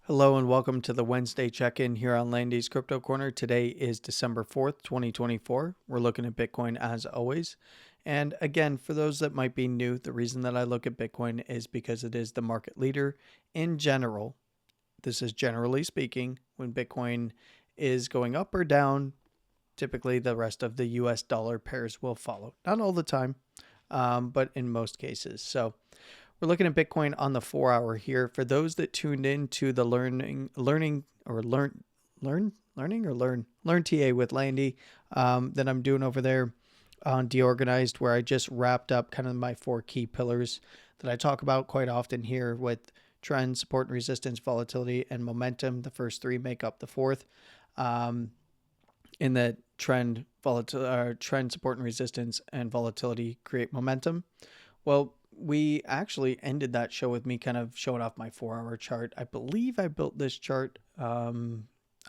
Hello and welcome to the Wednesday check-in here on Landy's Crypto Corner. Today is December 4th, 2024. We're looking at Bitcoin as always. And again, for those that might be new, the reason that I look at Bitcoin is because it is the market leader in general. This is generally speaking, when Bitcoin is going up or down, typically the rest of the US dollar pairs will follow. Not all the time, but in most cases. So we're looking at Bitcoin on the 4 hour here. For those that tuned in to the learn TA with Landy that I'm doing over there on Deorganized, where I just wrapped up kind of my 4 key pillars that I talk about quite often here with trend, support and resistance, volatility, and momentum. The first 3 make up the 4th. In that trend, support and resistance, and volatility create momentum. Well, we actually ended that show with me kind of showing off my 4 hour chart. I believe I built this chart on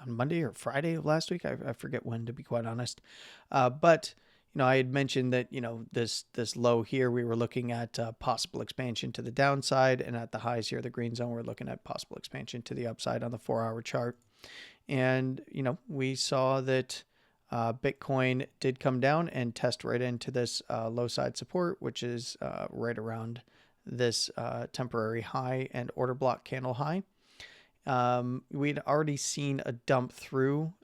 Monday or Friday of last week. I forget when, to be quite honest. But I had mentioned that this low here, we were looking at possible expansion to the downside, and at the highs here, the green zone, we're looking at possible expansion to the upside on the 4 hour chart. And we saw that Bitcoin did come down and test right into this low side support, which is right around this temporary high and order block candle high. We'd already seen a dump through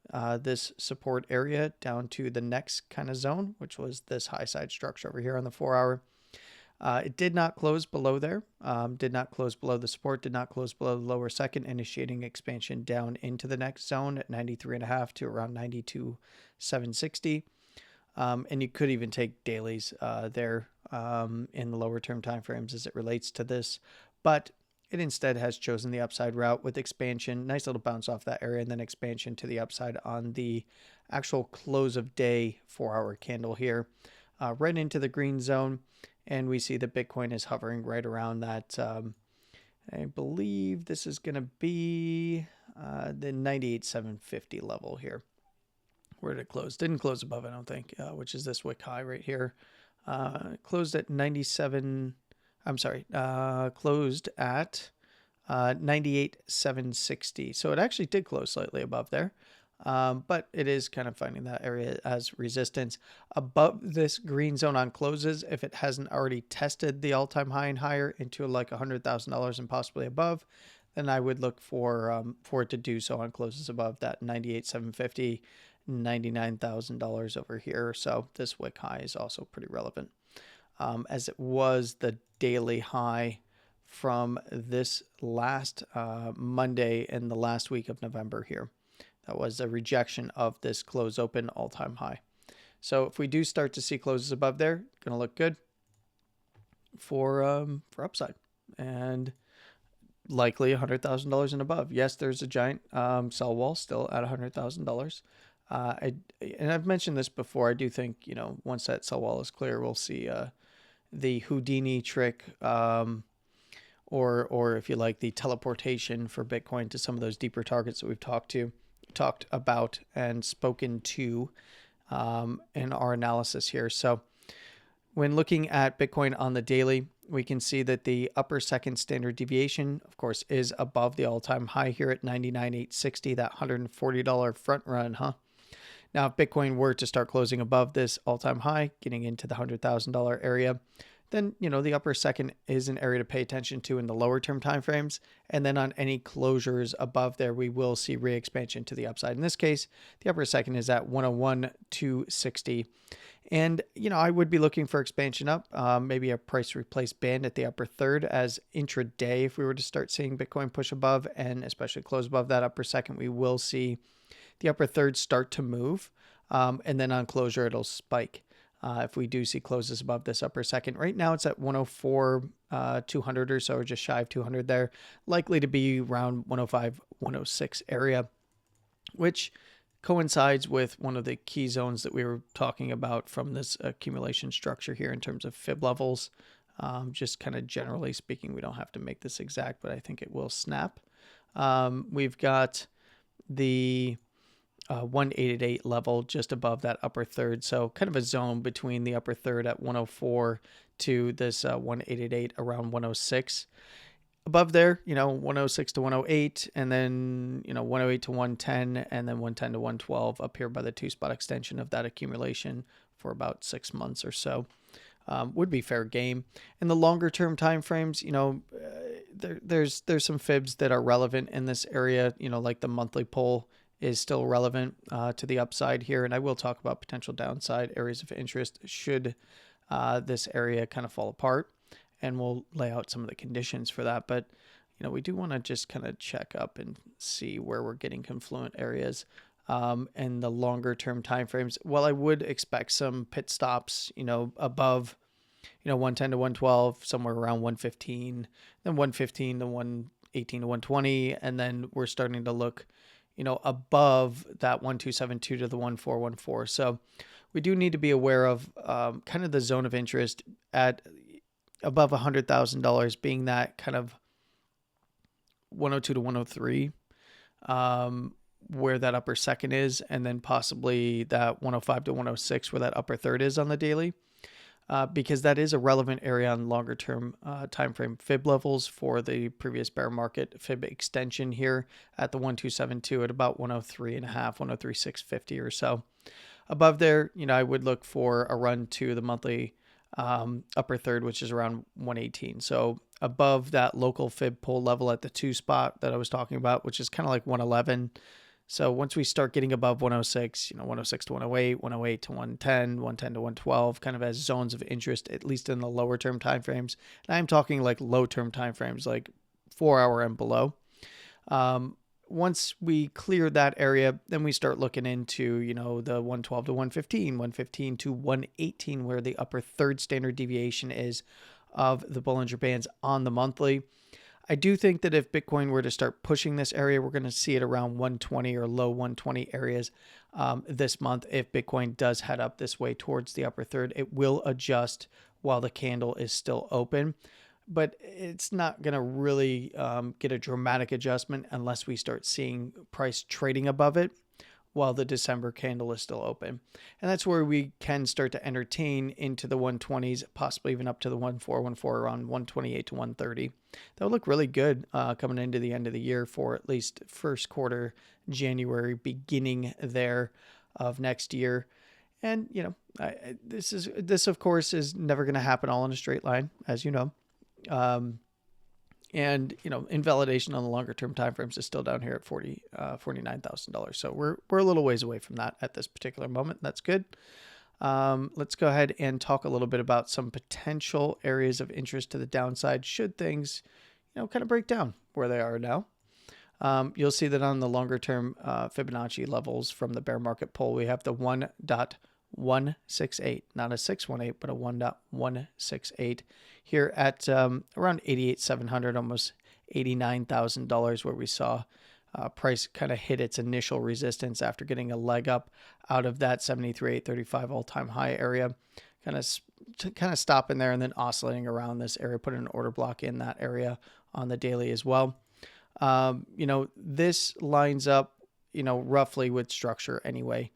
this support area down to the next kind of zone, which was this high side structure over here on the 4 hour. It did not close below there, did not close below the support, did not close below the lower second, initiating expansion down into the next zone at 93.5 to around 92,760. And you could even take dailies there in the lower term timeframes as it relates to this. But it instead has chosen the upside route with expansion, nice little bounce off that area, and then expansion to the upside on the actual close of day 4 hour candle here, right into the green zone. And we see that Bitcoin is hovering right around that. I believe this is going to be the 98,750 level here. Where did it close? Didn't close above, I don't think, which is this wick high right here. Closed at 98,760. So it actually did close slightly above there. But it is kind of finding that area as resistance above this green zone on closes. If it hasn't already tested the all-time high and higher into like $100,000 and possibly above, then I would look for it to do so on closes above that 98,750, $99,000 over here. So this wick high is also pretty relevant, as it was the daily high from this last Monday in the last week of November here. That was a rejection of this close open all-time high. So if we do start to see closes above there, going to look good for upside, and likely $100,000 and above. Yes, there's a giant sell wall still at $100,000. And I've mentioned this before. I do think once that sell wall is clear, we'll see the Houdini trick, or if you like, the teleportation for Bitcoin to some of those deeper targets that we've talked about and spoken to in our analysis here. So when looking at Bitcoin on the daily, we can see that the upper second standard deviation, of course, is above the all-time high here at 99,860, that $140 front run, huh? Now, if Bitcoin were to start closing above this all-time high, getting into the $100,000 area, then, the upper second is an area to pay attention to in the lower term timeframes. And then on any closures above there, we will see re-expansion to the upside. In this case, the upper second is at 101,260. And, I would be looking for expansion up, maybe a price replace band at the upper third as intraday. If we were to start seeing Bitcoin push above and especially close above that upper second, we will see the upper third start to move. And then on closure, it'll spike. If we do see closes above this upper second. Right now it's at 104, 200 or so, or just shy of 200 there. Likely to be around 105, 106 area, which coincides with one of the key zones that we were talking about from this accumulation structure here in terms of fib levels. Just kind of generally speaking, we don't have to make this exact, but I think it will snap. We've got the 188 level just above that upper third. So kind of a zone between the upper third at 104 to this 188 around 106. Above there, 106 to 108, and then, 108 to 110, and then 110 to 112 up here by the two spot extension of that accumulation for about 6 months or so. Would be fair game. In the longer term time frames, there's some fibs that are relevant in this area, like the monthly pull is still relevant to the upside here. And I will talk about potential downside areas of interest should this area kind of fall apart. And we'll lay out some of the conditions for that. But, we do want to just kind of check up and see where we're getting confluent areas and the longer term timeframes. Well, I would expect some pit stops, above, 110 to 112, somewhere around 115, then 115 to 118 to 120. And then we're starting to look, above that 1272 to the 1414. So we do need to be aware of kind of the zone of interest at above $100,000 being that kind of 102 to 103, where that upper second is, and then possibly that 105 to 106 where that upper third is on the daily, because that is a relevant area on longer term time frame fib levels for the previous bear market fib extension here at the 1272 at about 103 and a half, 103,650 or so. Above there, I would look for a run to the monthly upper third, which is around 118. So above that local fib pull level at the 2 spot that I was talking about, which is kind of like 111. So once we start getting above 106, 106 to 108, 108 to 110, 110 to 112, kind of as zones of interest, at least in the lower term timeframes. And I'm talking like low term timeframes, like 4 hour and below. Once we clear that area, then we start looking into, the 112 to 115, 115 to 118, where the upper third standard deviation is of the Bollinger Bands on the monthly. I do think that if Bitcoin were to start pushing this area, we're going to see it around 120 or low 120 areas this month. If Bitcoin does head up this way towards the upper third, it will adjust while the candle is still open. But it's not going to really get a dramatic adjustment unless we start seeing price trading above it while the December candle is still open. And that's where we can start to entertain into the 120s, possibly even up to the 1414 around 128 to 130. That would look really good coming into the end of the year for at least first quarter January, beginning there of next year. And, this of course is never going to happen all in a straight line, as you know. And invalidation on the longer term timeframes is still down here at $49,000. So we're a little ways away from that at this particular moment. That's good. Let's go ahead and talk a little bit about some potential areas of interest to the downside should things, kind of break down where they are now. You'll see that on the longer term Fibonacci levels from the bear market poll, we have the 1.168, not a 618, but a 1.168 here at around 88,700, almost $89,000, where we saw price kind of hit its initial resistance after getting a leg up out of that 73,835 all-time high area, kind of stopping there and then oscillating around this area, putting an order block in that area on the daily as well. This lines up, roughly with structure anyway.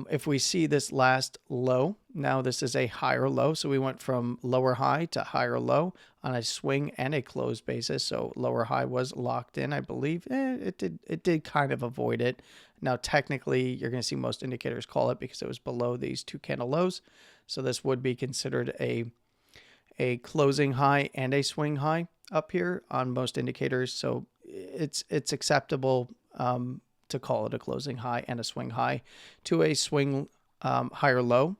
If we see this last low, now this is a higher low. So we went from lower high to higher low on a swing and a close basis. So lower high was locked in, I believe. It did kind of avoid it. Now, technically, you're going to see most indicators call it because it was below these 2 candle lows. So this would be considered a closing high and a swing high up here on most indicators. So it's acceptable to call it a closing high and a swing high to a swing higher low.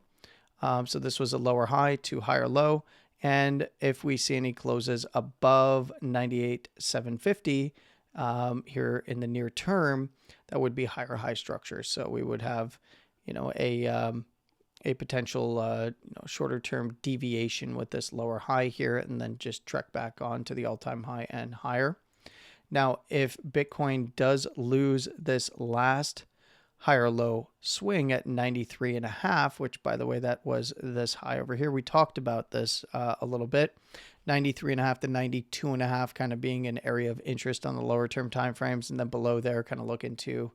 So this was a lower high to higher low. And if we see any closes above 98,750 here in the near term, that would be higher high structure. So we would have, a potential shorter term deviation with this lower high here, and then just trek back on to the all-time high and higher. Now, if Bitcoin does lose this last higher low swing at 93.5, which, by the way, that was this high over here. We talked about this a little bit. 93.5 to 92.5 kind of being an area of interest on the lower term timeframes, and then below there kind of look into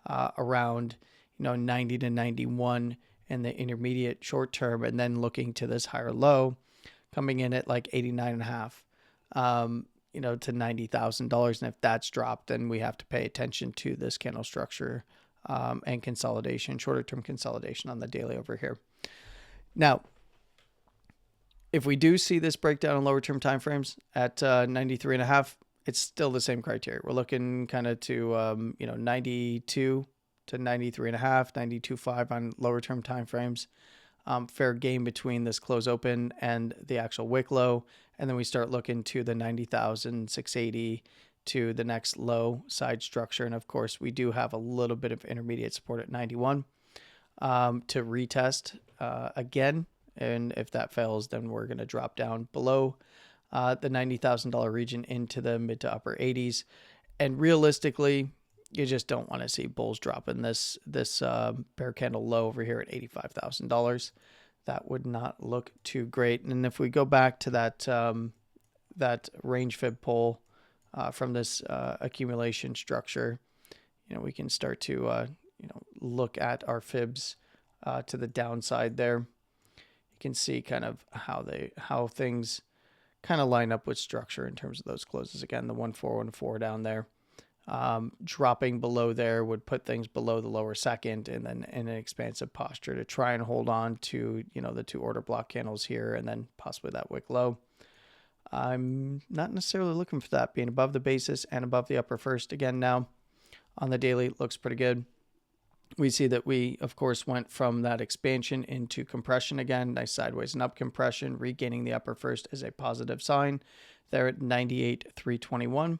around 90 to 91 in the intermediate short term, and then looking to this higher low coming in at like 89.5. to $90,000. And if that's dropped, then we have to pay attention to this candle structure and consolidation, shorter term consolidation on the daily over here. Now, if we do see this breakdown in lower term timeframes at 93.5, it's still the same criteria. We're looking kind of to 92 to 93.5, 92.5 on lower term timeframes. Fair game between this close open and the actual wick low. And then we start looking to the 90,680 to the next low side structure. And of course, we do have a little bit of intermediate support at 91 to retest again. And if that fails, then we're going to drop down below the $90,000 region into the mid to upper 80s. And realistically, you just don't want to see bulls dropping this bear candle low over here at $85,000. That would not look too great. And if we go back to that range fib pull from this accumulation structure, we can start to look at our fibs to the downside there. You can see kind of how things kind of line up with structure in terms of those closes. Again, the 1414 down there. Dropping below there would put things below the lower second, and then in an expansive posture to try and hold on to the 2 order block candles here, and then possibly that wick low. I'm not necessarily looking for that, being above the basis and above the upper first again. Now on the daily, it looks pretty good. We see that we of course went from that expansion into compression again, nice sideways and up compression, regaining the upper first is a positive sign there at 98,321.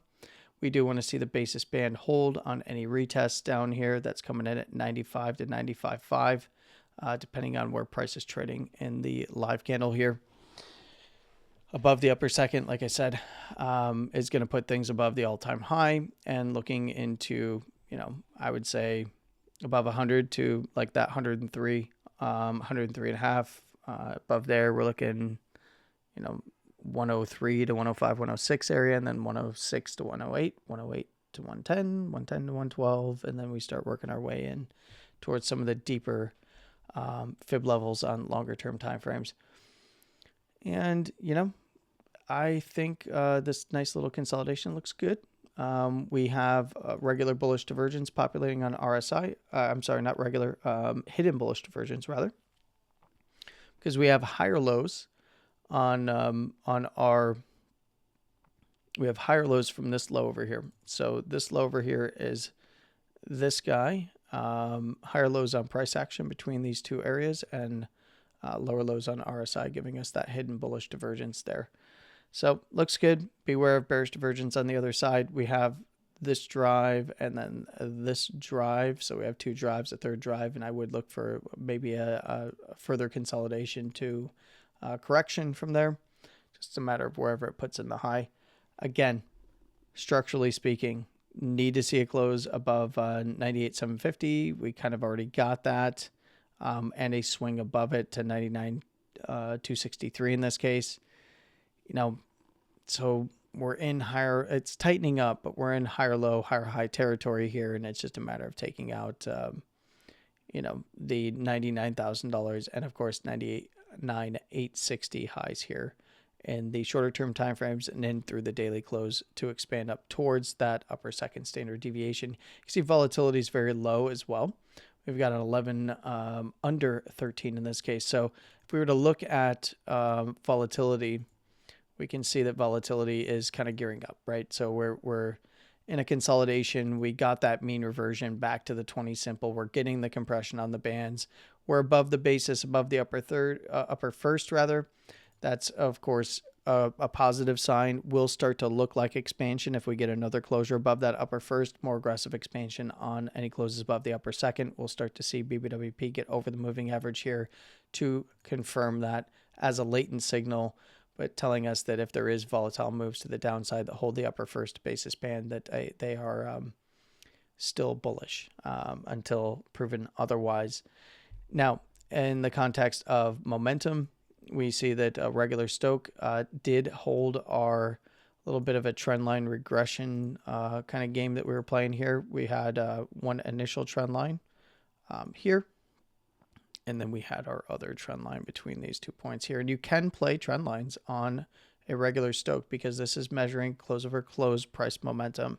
We do want to see the basis band hold on any retests down here. That's coming in at 95 to 95.5, depending on where price is trading in the live candle here. Above the upper second, like I said, is going to put things above the all-time high, and looking into, I would say above 100 to like that 103, 103.5. Above there, we're looking, 103 to 105, 106 area, and then 106 to 108, 108 to 110, 110 to 112, and then we start working our way in towards some of the deeper fib levels on longer term time frames. And I think this nice little consolidation looks good. We have regular bullish divergence populating on RSI. I'm sorry, not regular, hidden bullish divergence rather, because we have higher lows on our, we have higher lows from this low over here. So this low over here is this guy, higher lows on price action between these two areas, and lower lows on RSI, giving us that hidden bullish divergence there. So looks good. Beware of bearish divergence on the other side. We have this drive and then this drive. So we have 2 drives, a third drive, and I would look for maybe a further consolidation to correction from there. Just a matter of wherever it puts in the high. Again, structurally speaking, need to see a close above 98,750. We kind of already got that, and a swing above it to 99,263 in this case. So we're in higher, it's tightening up, but we're in higher low, higher high territory here, and it's just a matter of taking out the $99,000 and of course 98,860 highs here in the shorter term time frames, and then through the daily close to expand up towards that upper second standard deviation. You see volatility is very low as well. We've got an 11 under 13 in this case. So if we were to look at volatility, we can see that volatility is kind of gearing up, right? So we're in a consolidation. We got that mean reversion back to the 20 simple. We're getting the compression on the bands. We're above the basis, above the upper first rather. That's of course a positive sign. Will start to look like expansion if we get another closure above that upper first. More aggressive expansion on any closes above the upper second. We'll start to see BBWP get over the moving average here to confirm that as a latent signal, but telling us that if there is volatile moves to the downside that hold the upper first basis band, that they are still bullish until proven otherwise. Now, in the context of momentum, we see that a regular Stoke did hold our little bit of a trend line regression kind of game that we were playing here. We had one initial trend line here, and then we had our other trend line between these 2 points here. And you can play trend lines on a regular Stoch, because this is measuring close over close price momentum,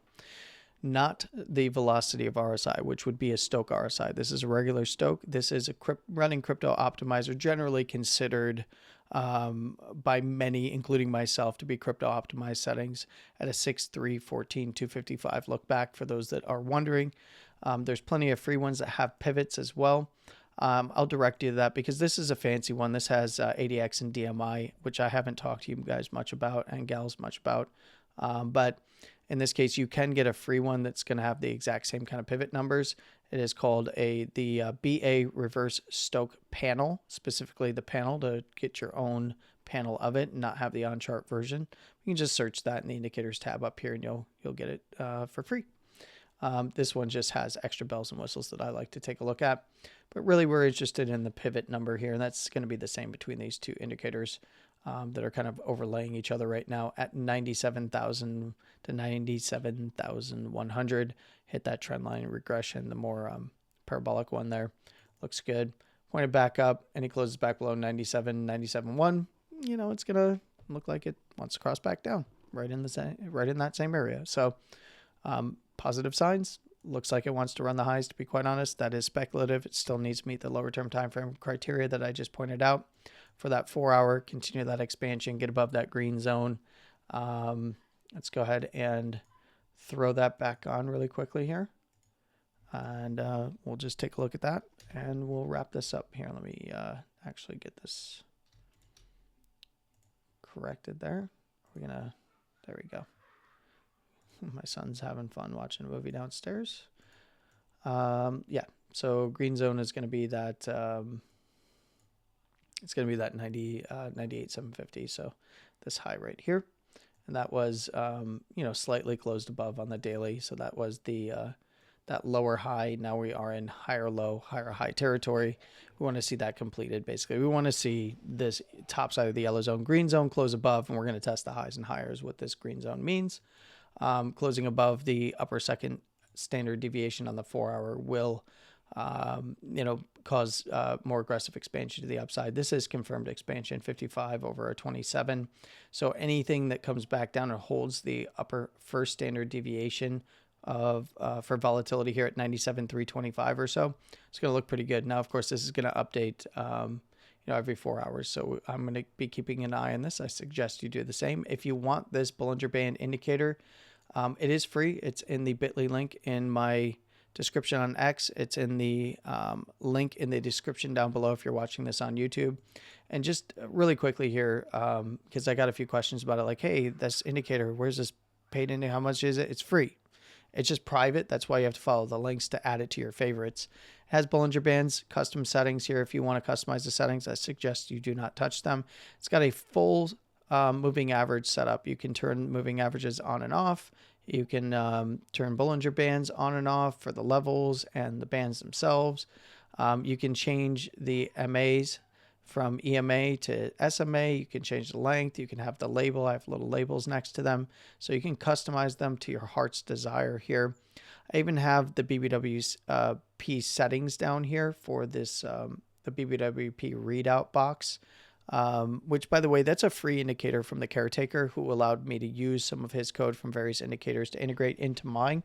not the velocity of RSI, which would be a Stoch RSI. This is a regular Stoch. This is a running crypto optimizer, generally considered by many, including myself, to be crypto optimized settings at a 6.3, 14, 255 look back for those that are wondering. There's plenty of free ones that have pivots as well. I'll direct you to that because this is a fancy one. This has ADX and DMI, which I haven't talked to you guys much about and gals much about. But in this case, you can get a free one that's going to have the exact same kind of pivot numbers. It is called the BA Reverse Stoch Panel, specifically the panel to get your own panel of it and not have the on-chart version. You can just search that in the indicators tab up here and you'll get it for free. This one just has extra bells and whistles that I like to take a look at. But really, we're interested in the pivot number here, and that's going to be the same between these two indicators that are kind of overlaying each other right now at 97,000 to 97,100. Hit that trend line regression, the more parabolic one there. Looks good. Pointed back up, and he closes back below 97, 97.1. You know, it's going to look like it wants to cross back down right in that same area. So positive signs. Looks like it wants to run the highs, to be quite honest. That is speculative. It still needs to meet the lower term time frame criteria that I just pointed out. For that 4 hour, continue that expansion, get above that green zone. Let's go ahead and throw that back on really quickly here. And we'll just take a look at that and we'll wrap this up here. Let me actually get this corrected there. There we go. My son's having fun watching a movie downstairs. Yeah, so green zone is going to be that, it's going to be that 98,750. So this high right here. And that was, slightly closed above on the daily. So that was that lower high. Now we are in higher low, higher high territory. We want to see that completed. Basically, we want to see this top side of the yellow zone, green zone close above, and we're going to test the highs and highers, what this green zone means. Closing above the upper second standard deviation on the 4 hour will, cause more aggressive expansion to the upside. This is confirmed expansion, 55 over a 27. So anything that comes back down and holds the upper first standard deviation of for volatility here at 97,325 or so, it's going to look pretty good. Now, of course, this is going to update every 4 hours. So I'm going to be keeping an eye on this. I suggest you do the same. If you want this Bollinger Band indicator, it is free. It's in the bit.ly link in my description on X. It's in the link in the description down below if you're watching this on YouTube. And just really quickly here, because I got a few questions about it, like, hey, this indicator, where's this paid into? How much is it? It's free. It's just private. That's why you have to follow the links to add it to your favorites. It has Bollinger Bands, custom settings here. If you want to customize the settings, I suggest you do not touch them. It's got a full moving average setup. You can turn moving averages on and off. You can turn Bollinger Bands on and off for the levels and the bands themselves. You can change the MAs from EMA to SMA. You can change the length. You can have the label. I have little labels next to them. So you can customize them to your heart's desire here. I even have the BBWP settings down here for this, the BBWP readout box, which, by the way, that's a free indicator from the caretaker who allowed me to use some of his code from various indicators to integrate into mine,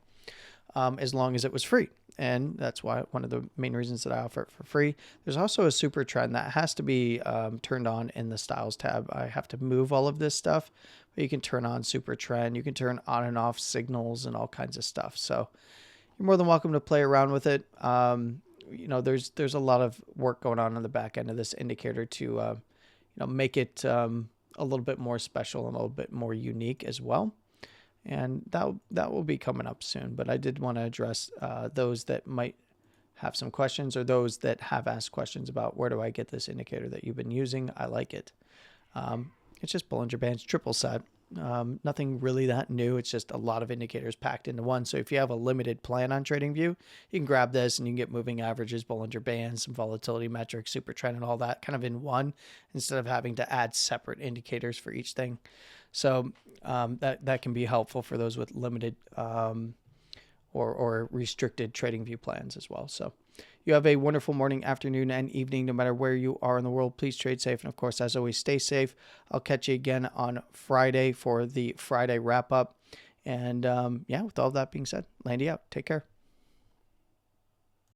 as long as it was free. And that's why one of the main reasons that I offer it for free. There's also a super trend that has to be turned on in the styles tab. I have to move all of this stuff, but you can turn on super trend. You can turn on and off signals and all kinds of stuff. So you're more than welcome to play around with it. There's a lot of work going on the back end of this indicator to make it a little bit more special and a little bit more unique as well. And that will be coming up soon. But I did want to address those that might have some questions, or those that have asked questions about where do I get this indicator that you've been using. I like it. It's just Bollinger Bands triple set. Nothing really that new. It's just a lot of indicators packed into one. So if you have a limited plan on TradingView, you can grab this and you can get moving averages, Bollinger Bands, some volatility metrics, super trend, and all that kind of in one, instead of having to add separate indicators for each thing. So that can be helpful for those with limited or restricted TradingView plans as well. So You have a wonderful morning, afternoon, and evening, no matter where you are in the world. Please trade safe. And of course, as always, stay safe. I'll catch you again on Friday for the Friday wrap up. And yeah, with all that being said, Landy out. Take care.